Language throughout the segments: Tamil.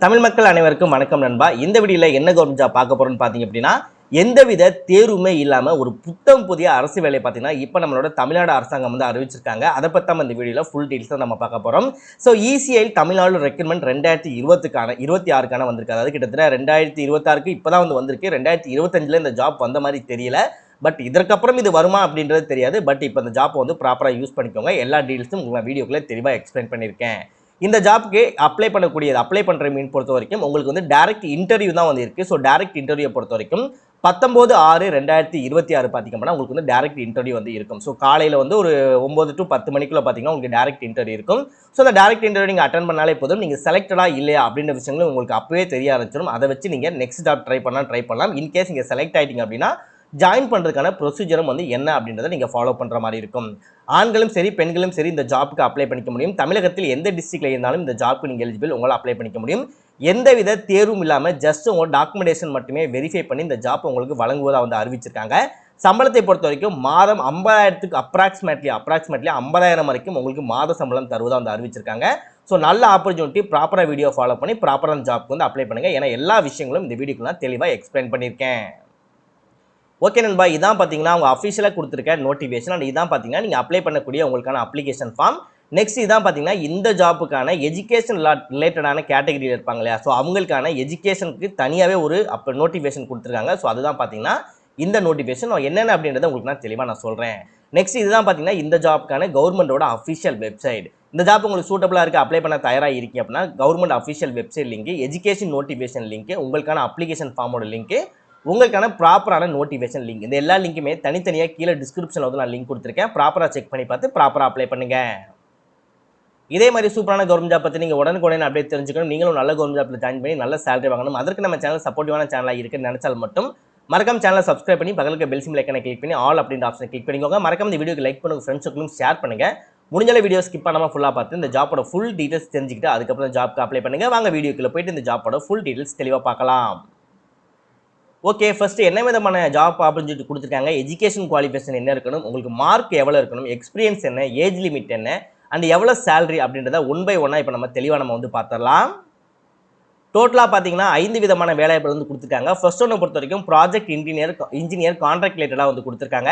தமிழ் மக்கள் அனைவருக்கும் வணக்கம் நண்பா. இந்த வீடியோல என்ன கவர்மெண்ட் ஜாப் பார்க்க போறோம்னு பாத்தீங்க அப்படின்னா, எந்தவித தேர்வுமே இல்லாம ஒரு புத்தம் புதிய அரசு வேலை பார்த்தீங்கன்னா, இப்ப நம்மளோட தமிழ்நாடு அரசாங்கம் வந்து அறிவிச்சிருக்காங்க. அத பத்தி நம்ம இந்த வீடியோல ஃபுல் டீடைல்ஸ் நம்ம பார்க்க போறோம். ஸோ இசிஐ தமிழ்நாடு ரெக்ரூட்மெண்ட் 2020க்கான 26க்கான வந்திருக்கு. அதாவது கிட்டத்தட்ட 2026க்கு இப்பதான் வந்து வந்திருக்கு. 2025ல இந்த ஜாப் வந்த மாதிரி தெரியல. பட் இதற்கப்புறம் இது வருமா அப்படின்றது தெரியாது. பட் இப்போ இந்த ஜாப் வந்து ப்ராப்பரா யூஸ் பண்ணிக்கோங்க. எல்லா டீடைல்ஸும் உங்களுக்கு வீடியோக்குள்ள தெளிவா எக்ஸ்பிளைன் பண்ணியிருக்கேன். இந்த ஜாப்க்கு அப்ளை பண்ற மீன் பொறுத்த வரைக்கும் உங்களுக்கு வந்து டைரக்ட் இன்டர்வியூ தான் வந்து இருக்கு. ஸோ டைரக்ட் இன்டர்வியூ பொறுத்த வரைக்கும் 19/6/2026 பார்த்தீங்கன்னா உங்களுக்கு வந்து டைரக்ட் இன்டர்வியூ வந்து இருக்கும். ஸோ காலையில் வந்து ஒரு 9 to 10 மணிக்குள்ள பார்த்தீங்கன்னா உங்களுக்கு டைரக்ட் இன்டர்வியூ இருக்கும். ஸோ அந்த டைரக்ட் இன்டர்வியூ நீங்கள் அட்டன் பண்ணாலே போதும். நீங்கள் செலக்டடா இல்லையா அப்படின்ற விஷயங்களும் உங்களுக்கு அப்பவே தெரிய ஆரம்பிச்சிடும். அதை வச்சு நீங்கள் நெக்ஸ்ட் ஜாப் ட்ரை பண்ணலாம். இன்கேஸ் நீங்கள் செலக்ட் ஆயிட்டீங்க அப்படின்னா ஜாயின் பண்ணுறதுக்கான ப்ரொசீஜரும் வந்து என்ன அப்படின்றத நீங்கள் ஃபாலோ பண்ணுற மாதிரி இருக்கும். ஆண்களும் சரி பெண்களும் சரி இந்த ஜாப்புக்கு அப்ளை பண்ணிக்க முடியும். தமிழகத்தில் எந்த டிஸ்ட்ரிக்ட்ல இருந்தாலும் இந்த ஜாப்க்கு நீங்கள் எலிஜிபிள், உங்களால் அப்ளை பண்ணிக்க முடியும். எந்தவித தேர்வும் இல்லாமல் ஜஸ்ட் உங்கள் டாக்குமெண்டேஷன் மட்டுமே வெரிஃபை பண்ணி இந்த ஜாப் உங்களுக்கு வழங்குவதாக வந்து அறிவிச்சிருக்காங்க. சம்பளத்தை பொறுத்த வரைக்கும் மாதம் 50,000க்கு அப்ராக்சிமேட்லி 50,000 வரைக்கும் உங்களுக்கு மாத சம்பளம் தருவதாக வந்து அறிவிச்சிருக்காங்க. ஸோ நல்ல ஆப்பர்ச்சுனிட்டி, ப்ராப்பராக வீடியோ ஃபாலோ பண்ணி ப்ராப்பரான ஜாப்க்கு வந்து அப்ளை பண்ணுங்க. ஏன்னா எல்லா விஷயங்களும் இந்த வீடியோக்கு நான் தெளிவாக எக்ஸ்பிளைன் பண்ணியிருக்கேன். ஓகே நண்பா, இதான் பார்த்தீங்கன்னா அவங்க அஃபிஷியலாக கொடுத்துருக்க நோட்டிஃபிகேஷன். அண்ட் இதான் பார்த்தீங்கன்னா நீங்கள் அப்ளை பண்ணக்கூடிய உங்களுக்கான அப்ளிகேஷன் ஃபார்ம். நெக்ஸ்ட் இதான் பார்த்தீங்கன்னா இந்த ஜாப்புக்கான எஜுகேஷன் ரிலேட்டடான கேட்டகரியில் இருப்பாங்க இல்லையா, ஸோ அவங்களுக்கான எஜுகேஷனுக்கு தனியாகவே ஒரு நோட்டிஃபிகேஷன் கொடுத்துருக்காங்க. ஸோ அதுதான் பார்த்தீங்கன்னா இந்த நோட்டிஃபிகேஷன் என்னென்ன அப்படின்றத உங்களுக்கு நான் தெளிவாக நான் சொல்கிறேன். நெக்ஸ்ட் இதுதான் பார்த்தீங்கன்னா இந்த ஜாப்புக்கான கவர்மெண்டோட அஃபிஷியல் வெப்சைட். இந்த ஜாப் உங்களுக்கு சூட்டபிளாக இருக்குது, அப்ளை பண்ண தயாராக இருக்கீங்க அப்படின்னா government official website link, education notification link, உங்களுக்கான அப்ளிகேஷன் ஃபார்மோட லிங்க், உங்களுக்கான ப்ராப்பரான நோட்டிஃபிகேஷன் லிங்க், இந்த எல்லா லிங்க்குமே தனித்தனியாக கீழே டிஸ்கிரிப்ஷனில் வந்து நான் லிங்க் கொடுத்துருக்கேன். ப்ராப்பராக செக் பண்ணி பார்த்து ப்ராப்பராக அப்ளை பண்ணுங்க. இதே மாதிரி சூப்பரான கவர்மெண்ட் ஜாப் பற்றி நீங்கள் உடனுக்குடன் அப்டேட் தெரிஞ்சுக்கணும், நீங்களும் நல்ல கவர்மெண்ட் ஜாப்பில் ஜாயின் பண்ணி நல்ல சேலரி வாங்கணும். அதற்கு நம்ம சேனல் சப்போர்ட்டிவான சேனலாக இருக்குன்னு நினைச்சால் மட்டும் மறக்காம சேனலை சப்ஸ்கிரைப் பண்ணி பக்கத்துக்கு பெல் சிம்பிள் ஐக்கனை கிளிக் பண்ணி ஆல் அப்படின்ற ஆப்ஷனை கிளிக் பண்ணிக்கோங்க. மறக்காம இந்த வீடியோக்கு லைக் பண்ணுங்க, ஃப்ரெண்ட்ஸுக்கும் ஷேர் பண்ணுங்க. முடிஞ்சால வீடியோ ஸ்கிப் பண்ணாமல் ஃபுல்லாக பார்த்து இந்த ஜாப்போட ஃபுல் டீடைல்ஸ் தெரிஞ்சுக்கிட்டு அதுக்கப்புறம் ஜாப்க்கு அப்ளை பண்ணுங்க. வாங்க வீடியோக்குள்ள போயிட்டு இந்த ஜாப்போட ஃபுல் டீடைல்ஸ் தெளிவாக பார்க்கலாம். ஓகே, ஃபர்ஸ்ட் என்ன விதமான ஜாப் ஆப்பர்ச்சுனிட்டி கொடுத்துருக்காங்க, எஜுகேஷன் குவாலிஃபிகேஷன் என்ன இருக்கணும், உங்களுக்கு மார்க் எவ்வளோ இருக்கணும், எக்ஸ்பீரியன்ஸ் என்ன, ஏஜ் லிமிட் என்ன, அண்ட் எவ்வளோ சேலரி அப்படின்றத ஒன் பை ஒன்னாக இப்போ நம்ம தெளிவாக நம்ம வந்து பார்த்துடலாம். டோட்டலாக பார்த்தீங்கன்னா 5 விதமான வேலைவாய்ப்பு வந்து கொடுத்துருக்காங்க. ஃபர்ஸ்ட் ஒன்று பொறுத்த வரைக்கும் ப்ராஜெக்ட் இன்ஜினியர் கான்ட்ராக்ட் ரிலேட்டடாக வந்து கொடுத்துருக்காங்க.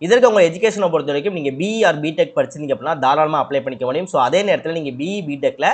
இதற்கு உங்கள் எஜுகேஷனை பொறுத்த வரைக்கும் நீங்கள் பிஇ ஆர் பிடெக் படிச்சிருந்தீங்க அப்படின்னா தாராளமாக அப்ளை பண்ணிக்க முடியும். ஸோ அதே நேரத்தில் நீங்கள் பிஇ பிடெக்கில்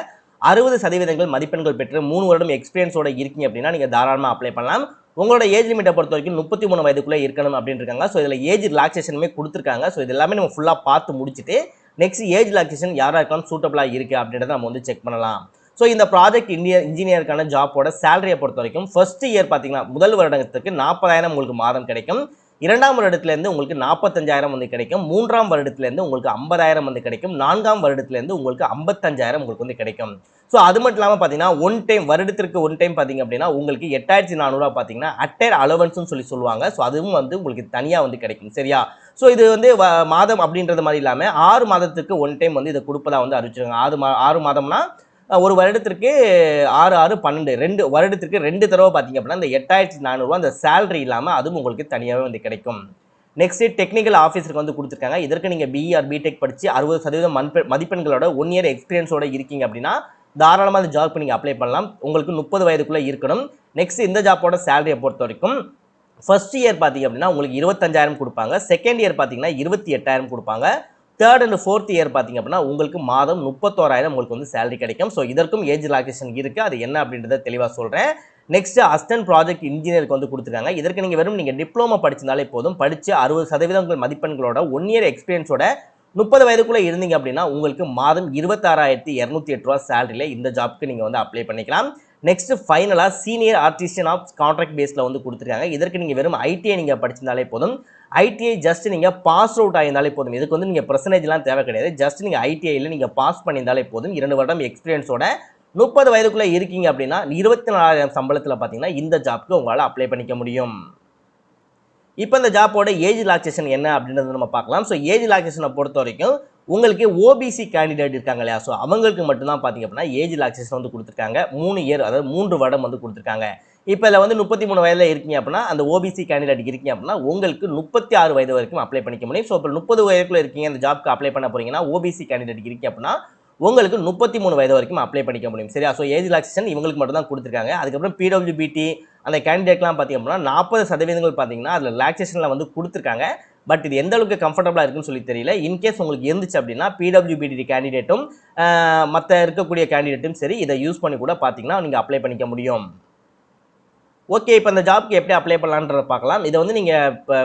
60% மதிப்பெண்கள் பெற்று 3 வருடம் எக்ஸ்பீரியன்ஸோட இருக்கீங்க அப்படின்னா நீங்கள் தாராளமாக அப்ளை பண்ணலாம். உங்களோட ஏஜ் லிமிட்டை பொறுத்த வரைக்கும் 33 வயதுக்குள்ளே இருக்கணும் அப்படின்னு இருக்காங்க. ஸோ இதில் ஏஜ் ரிலாக்ஸேஷனுமே கொடுத்துருக்காங்க. ஸோ இது எல்லாமே நம்ம ஃபுல்லாக பார்த்து முடிச்சுட்டு நெக்ஸ்ட் ஏஜ் ரிலாக்ஸேஷன் யாராக இருக்காலும் சூட்டபிளாக இருக்குது அப்படின்றத நம்ம வந்து செக் பண்ணலாம். ஸோ இந்த ப்ராஜெக்ட் இன்ஜினியருக்கான ஜாப்போட சேலரியை பொறுத்த வரைக்கும் ஃபர்ஸ்ட் இயர் பார்த்தீங்கன்னா முதல் வருடத்துக்கு 40,000 உங்களுக்கு மாதம் கிடைக்கும். 2ஆம் வருடத்துலேருந்து உங்களுக்கு 45,000 வந்து கிடைக்கும். 3ஆம் வருடத்துலேருந்து உங்களுக்கு 50,000 வந்து கிடைக்கும். 4ஆம் வருடத்துலேருந்து உங்களுக்கு 55,000 உங்களுக்கு வந்து கிடைக்கும். ஸோ அது மட்டும் இல்லாமல் பார்த்தீங்கன்னா வருடத்திற்கு ஒன் டைம் பார்த்தீங்க அப்படின்னா உங்களுக்கு 8,400 பார்த்தீங்கன்னா அட்டையர் அலவன்ஸ்னு சொல்லுவாங்க. ஸோ அதுவும் வந்து உங்களுக்கு தனியாக வந்து கிடைக்கும். சரியா? ஸோ இது வந்து மாதம் அப்படின்றது மாதிரி இல்லாமல் 6 மாதத்துக்கு ஒன் டைம் வந்து இதை கொடுப்பதா வந்து அறிவிச்சிருக்காங்க. 6 மாதம்னா ஒரு வருடத்திற்கு 6 6 12 2 வருடத்திற்கு 2 தடவை பார்த்தீங்க அப்படின்னா இந்த 8,400 அந்த சேலரி இல்லாமல் அதுவும் உங்களுக்கு தனியாகவே வந்து கிடைக்கும். நெக்ஸ்ட் டெக்னிக்கல் ஆஃபீஸருக்கு வந்து கொடுத்துருக்காங்க. இதற்கு நீங்கள் பிஇ ஆர் பிடெக் படித்து 60% மதிப்பெண்களோட 1 இயர் எக்ஸ்பீரியன்ஸோட இருக்கீங்க அப்படின்னா தாராளமாக அந்த ஜாப்க்கு நீங்கள் அப்ளை பண்ணலாம். உங்களுக்கு 30 வயதுக்குள்ளே இருக்கணும். நெக்ஸ்ட் இந்த ஜாப்போட சேலரியை பொறுத்த வரைக்கும் ஃபர்ஸ்ட் இயர் பார்த்தீங்க அப்படின்னா உங்களுக்கு 25,000 கொடுப்பாங்க. செகண்ட் இயர் பார்த்தீங்கன்னா 28,000 கொடுப்பாங்க. தேர்ட் அண்ட் ஃபோர்த் இயர் பார்த்தீங்க அப்படின்னா உங்களுக்கு மாதம் 31,000 உங்களுக்கு வந்து சேலரி கிடைக்கும். ஸோ இதற்கும் ஏஜ் ரிலாக்ஸேஷன் இருக்குது, அது என்ன அப்படின்றத தெளிவாக சொல்கிறேன். நெக்ஸ்ட் அசிஸ்டன்ட் ப்ராஜெக்ட் இன்ஜினியருக்கு வந்து கொடுத்துருக்காங்க. இதற்கு நீங்கள் டிப்ளமோ படிச்சிருந்தாலே போதும். படித்து 60% மதிப்பெண்களோட 1 இயர் எக்ஸ்பீரியன்ஸோட 30 வயதுக்குள்ளே இருந்தீங்க அப்படின்னா உங்களுக்கு மாதம் 26,208 சேலரியில் இந்த ஜாப்க்கு நீங்கள் வந்து அப்ளை பண்ணிக்கலாம். நெக்ஸ்ட் ஃபைனலாக சீனியர் ஆர்டிஸ்டியன் ஆஃப் கான்ட்ராக்ட் பேஸில் வந்து கொடுத்துருக்காங்க. இதற்கு நீங்கள் வெறும் ஐடிஐ நீங்கள் படிச்சிருந்தாலே போதும். ஐடிஐ ஜஸ்ட் நீங்கள் பாஸ் அவுட் ஆயிருந்தாலே போதும். இதுக்கு வந்து நீங்கள் பர்சன்டேஜ்லாம் தேவை கிடையாது. ஜஸ்ட் நீங்கள் ஐடிஐயில் நீங்கள் பாஸ் பண்ணியிருந்தாலே போதும். 2 வருடம் எக்ஸ்பீரியன்ஸோட 30 வயதுக்குள்ளே இருக்கீங்க அப்படின்னா 24,000 சம்பளத்தில் பார்த்தீங்கன்னா இந்த ஜாப்க்கு உங்களால் அப்ளை பண்ணிக்க முடியும். இப்போ இந்த ஜாப்போட ஏஜ் ரிலாக்ஸேஷன் என்ன அப்படின்றத நம்ம பார்க்கலாம். ஸோ ஏஜ் ரிலாக்ஸேஷனை பொறுத்த வரைக்கும் உங்களுக்கு ஓபிசி கேண்டிடேட் இருக்காங்க இல்லையா, ஸோ அவங்களுக்கு மட்டும்தான் பார்த்தீங்க அப்படின்னா ஏஜ் ரிலாக்ஸேஷன் வந்து கொடுத்துருக்காங்க. 3 இயர், அதாவது 3 வருடம் வந்து கொடுத்துருக்காங்க. இப்போ இதில் வந்து 33 வயதில் இருக்கீங்க அப்படின்னா அந்த ஓபிசி கேண்டிடேட் இருக்கீங்க அப்படின்னா உங்களுக்கு 36 வயது வரைக்கும் அப்ளை பண்ணிக்க முடியும். ஸோ இப்போ 30 வயதுக்குள்ள இருக்கீங்க, அந்த ஜாப்க்கு அப்ளை பண்ண போறீங்கன்னா ஓபிசி கேண்டிடேட் இருக்கீங்க அப்படின்னா உங்களுக்கு 33 வயது வரைக்கும் அப்ளை பண்ணிக்க முடியும். சரியா? ஸோ ஏஜ் ரிலாக்சேஷன் இவங்களுக்கு மட்டும் தான் குடுத்துருக்காங்க. அதுக்கப்புறம் பிடபிள்யூபிடி அந்த கேண்டிடேட்லாம் பார்த்தீங்க அப்படின்னா 40% பார்த்தீங்கன்னா அதில் ரிலாக்சேஷனில் வந்து குடுத்துருக்காங்க. பட் இது எந்த அளவுக்கு கம்ஃபர்டபுளா இருக்குன்னு சொல்லி தெரியல. இன்கேஸ் உங்களுக்கு இருந்துச்சு அப்படின்னா பிடபிள்யூபிடி கேண்டிடேட்டும் மத்த இருக்கக்கூடிய கேண்டிடேட்டும் சரி இதை யூஸ் பண்ணி கூட பார்த்தீங்கன்னா நீங்க அப்ளை பண்ணிக்க முடியும். ஓகே. இப்போ இந்த ஜாப்க்கு எப்படி அப்ளை பண்ணலான்றத பார்க்கலாம். இதை வந்து நீங்க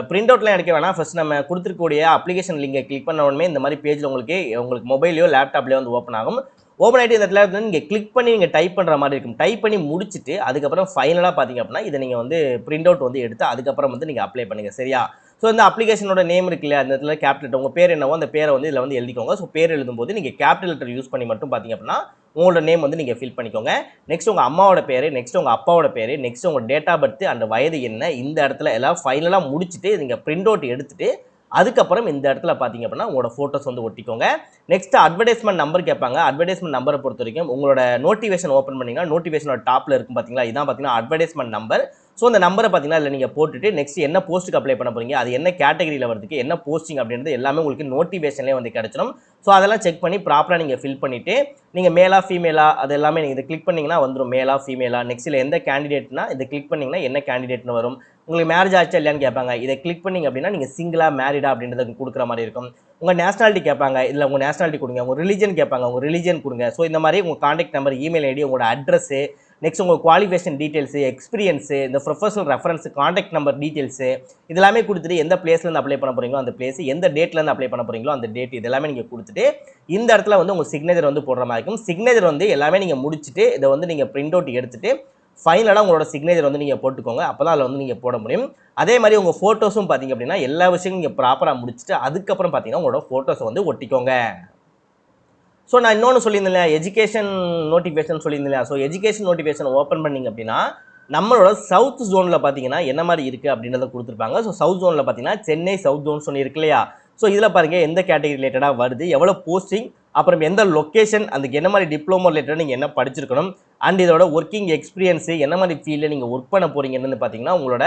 பிரிண்ட் அவுட்லாம் எடுக்க வேணாம். ஃபர்ஸ்ட் நம்ம குடுத்துருக்கக்கூடிய அப்ளிகேஷன் லிங்கை கிளிக் பண்ண உடனே இந்த மாதிரி பேஜ்ல உங்களுக்கு மொபைல்லயோ லேப்டாப்லயோ வந்து ஓப்பன் ஆகும். ஓப்பன் ஆயிட்டு இந்த இடத்துல வந்து நீங்க கிளிக் பண்ணி நீங்க டைப் பண்ற மாதிரி இருக்கும். டைப் பண்ணி முடிச்சுட்டு அதுக்கப்புறம் ஃபைனலா பார்த்தீங்க அப்படின்னா இதை நீங்க வந்து பிரிண்ட் அவுட் வந்து எடுத்து அதுக்கப்புறம் வந்து நீங்க அப்ளை பண்ணுங்க. சரியா? ஸோ இந்த அப்ளிகேஷனோட நேம் இருக்கு இல்லையா? அந்த இடத்துல கேபிட்டல் லெட்டர் உங்க பேர் என்னவோ அந்த பேரை வந்து இதில் வந்து எழுதிக்கோங்க. ஸோ பேர் எழுதும்போது நீங்க கேபிட்டல் லெட்டர் யூஸ் பண்ணி மட்டும் பார்த்தீங்க அப்படின்னா உங்களோட நேம் வந்து நீங்க ஃபில் பண்ணிக்கோங்க. நெக்ஸ்ட் உங்க அம்மாவோட பேரு, நெக்ஸ்ட் உங்க அப்பாவோட பேரு, நெக்ஸ்ட் உங்க டேட் ஆஃப் பர்த் அண்ட் வயது என்ன, இந்த இடத்துல எல்லாம் ஃபைனலா முடிச்சுட்டு நீங்க பிரிண்ட் அவுட் எடுத்துட்டு அதுக்கப்புறம் இந்த இடத்துல பார்த்தீங்க அப்படின்னா உங்களோட ஃபோட்டோஸ் வந்து ஒட்டிக்கோங்க. நெக்ஸ்ட் அட்வர்டைஸ்மெண்ட் நம்பர் கேட்பாங்க. அட்வர்டைஸ்மெண்ட் நம்பரை பொறுத்த வரைக்கும் உங்களோட நோட்டிஃபிகேஷன் ஓப்பன் பண்ணீங்கன்னா நோட்டிஃபிகேஷனோட டாப்ல இருக்கும் பார்த்தீங்களா? இதான் பார்த்தீங்கன்னா அட்வர்டைஸ்மெண்ட் நம்பர். ஸோ அந்த நம்பரை பார்த்தீங்கன்னா இதில் நீங்கள் போட்டுட்டு நெக்ஸ்ட் என்ன போஸ்ட்டுக்கு அப்ளை பண்ண போறீங்க, அது என்ன கேட்டகரியில் வருதுக்கு, என்ன போஸ்டிங் அப்படின்றது எல்லாமே உங்களுக்கு நோட்டிஃபிகேஷன்லேயே வந்து கிடைச்சிடும். ஸோ அதெல்லாம் செக் பண்ணி ப்ராப்பராக நீங்கள் ஃபில் பண்ணிவிட்டு நீங்கள் மேலா ஃபீமேலா அது எல்லாமே நீங்கள் இதை கிளிக் பண்ணிங்கன்னா வந்துடும். மேலா ஃபீமேலா நெக்ஸ்ட்டில் எந்த கேண்டிடேட்னா இதை கிளிக் பண்ணிங்கன்னா என்ன கேண்டிடேட்னு வரும். உங்களுக்கு மேரேஜ் ஆச்சா இல்லையான்னு கேட்பாங்க. இதை கிளிக் பண்ணிங்க அப்படின்னா நீங்கள் சிங்கிளா மேரிடா அப்படின்றத கொடுக்குற மாதிரி இருக்கும். உங்கள் நேஷனாலிட்டி கேட்பாங்க. இதில் உங்கள் நேஷனாலிட்டி கொடுங்க. உங்கள் ரிலிஜன் கேட்பாங்க. உங்கள் ரிலிஜன் கொடுங்க. ஸோ இந்த மாதிரி உங்கள் கான்டாக்ட் நம்பர், இமெயில் ஐடி, உங்களோட அட்ரஸு, நெக்ஸ்ட் உங்கள் குவாலிஃபிகேஷன் டீட்டெயில்ஸு, எக்ஸ்பீரியன்ஸு, இந்த professional reference, contact number details இதெல்லாமே கொடுத்துட்டு எந்த பிளேஸ்லேருந்து அப்ளை பண்ண போகிறீங்களோ அந்த பிளேஸ், எந்த டேட்லேருந்து அப்ளை பண்ண போகிறீங்களோ அந்த டேட் இதெல்லாமே நீங்கள் கொடுத்துட்டு இந்த இடத்துல வந்து உங்கள் சிக்னேச்சர் வந்து போடுற மாதிரி இருக்கும். சிக்னேச்சர் வந்து எல்லாமே நீங்கள் முடிச்சுட்டு இதை வந்து நீங்கள் பிரிண்ட் அவுட் எடுத்துட்டு ஃபைனலாக உங்களோட சிக்னேச்சர் வந்து நீங்கள் போட்டுக்கோங்க. அப்போ தான் அதில் வந்து நீங்கள் போட முடியும். அதே மாதிரி உங்கள் ஃபோட்டோஸும் பார்த்தீங்க அப்படின்னா எல்லா விஷயமும் நீங்கள் ப்ராப்பராக முடிச்சுட்டு அதுக்கப்புறம் பார்த்தீங்கன்னா உங்களோட ஃபோட்டோஸை வந்து ஒட்டிக்கோங்க. ஸோ நான் இன்னொன்று சொல்லியிருந்தேன் இல்லையா, எஜுகேஷன் நோட்டிஃபிகேஷன் சொல்லியிருந்தேன் இல்லையா? ஸோ எஜுகேஷன் நோட்டிஃபிகேஷன் ஓப்பன் பண்ணிங்க அப்படின்னா நம்மளோட சவுத் ஜோனில் பார்த்தீங்கன்னா என்ன மாதிரி இருக்குது அப்படின்றத கொடுத்துருப்பாங்க. ஸோ சவுத் ஜோனில் பார்த்தீங்கன்னா சென்னை சவுத் ஜோன் சொல்லி இருக்கு இல்லையா? ஸோ இதில் பாருங்கள் எந்த கேட்டகரி ரிலேட்டடாக வருது, எவ்வளோ போஸ்டிங், அப்புறம் எந்த லொக்கேஷன், அதுக்கு என்ன மாதிரி டிப்ளமோ ரிலேட்டடாக நீங்கள் என்ன படிச்சிருக்கணும், அண்ட் இதோட ஒர்க்கிங் எக்ஸ்பீரியன்ஸு என்ன மாதிரி ஃபீல்டில் நீங்கள் ஒர்க் பண்ண போகிறீங்கன்னு பார்த்தீங்கன்னா உங்களோட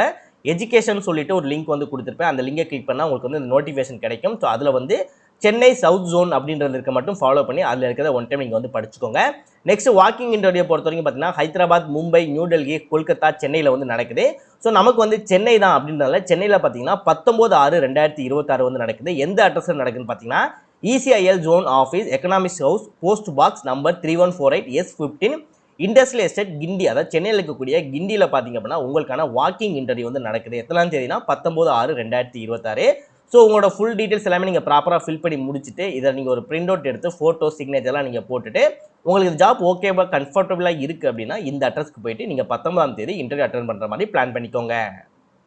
எஜுகேஷன் சொல்லிட்டு ஒரு லிங்க் வந்து கொடுத்துருப்பேன். அந்த லிங்கை கிளிக் பண்ணால் உங்களுக்கு வந்து இந்த நோட்டிஃபிகேஷன் கிடைக்கும். ஸோ அதில் வந்து சென்னை சவுத் ஜோன் அப்படின்றது இருக்க மட்டும் ஃபாலோ பண்ணி அதில் இருக்கிறத ஒன் டைம் நீங்கள் வந்து படிச்சுக்கோங்க. நெக்ஸ்ட் வாக்கிங் இன்டர்வியூ பொறுத்த வரைக்கும் பார்த்தீங்கன்னா ஹைதராபாத், மும்பை, நியூ டெல்லி, கொல்கத்தா, சென்னையில் வந்து நடக்குது. ஸோ நமக்கு வந்து சென்னை தான் அப்படின்றதால சென்னையில் பார்த்தீங்கன்னா 19/6/2026 வந்து நடக்குது. எந்த அட்ரஸில் நடக்குதுன்னு பார்த்தீங்கன்னா ECIL zone office, economics house, post box number 3148S15, industrial estate, Guindy. அதாவது சென்னையில் இருக்கக்கூடிய கிண்டியில் பார்த்தீங்க அப்படின்னா உங்களுக்கான வாக்கிங் இன்டர்வியூ வந்து நடக்குது. எத்தனாம் தேதினா 19/6/2026. ஸோ உங்களோட ஃபுல் டீட்டெயில்ஸ் எல்லாமே நீங்கள் ப்ராப்பராக ஃபில் பண்ணி முடிச்சுட்டு இதை நீங்கள் ஒரு பிரிண்ட் அவுட் எடுத்து ஃபோட்டோ சிக்னேச்சர்லாம் நீங்கள் போட்டுட்டு உங்களுக்கு இந்த ஜாப் ஓகேவா கம்ஃபர்டபுளாக இருக்குது அப்படின்னா இந்த அட்ரஸ்க்கு போயிட்டு நீங்கள் 19ஆம் தேதி இன்டர்வியூ அட்டெண்ட் பண்ணுற மாதிரி பிளான் பண்ணிக்கோங்க.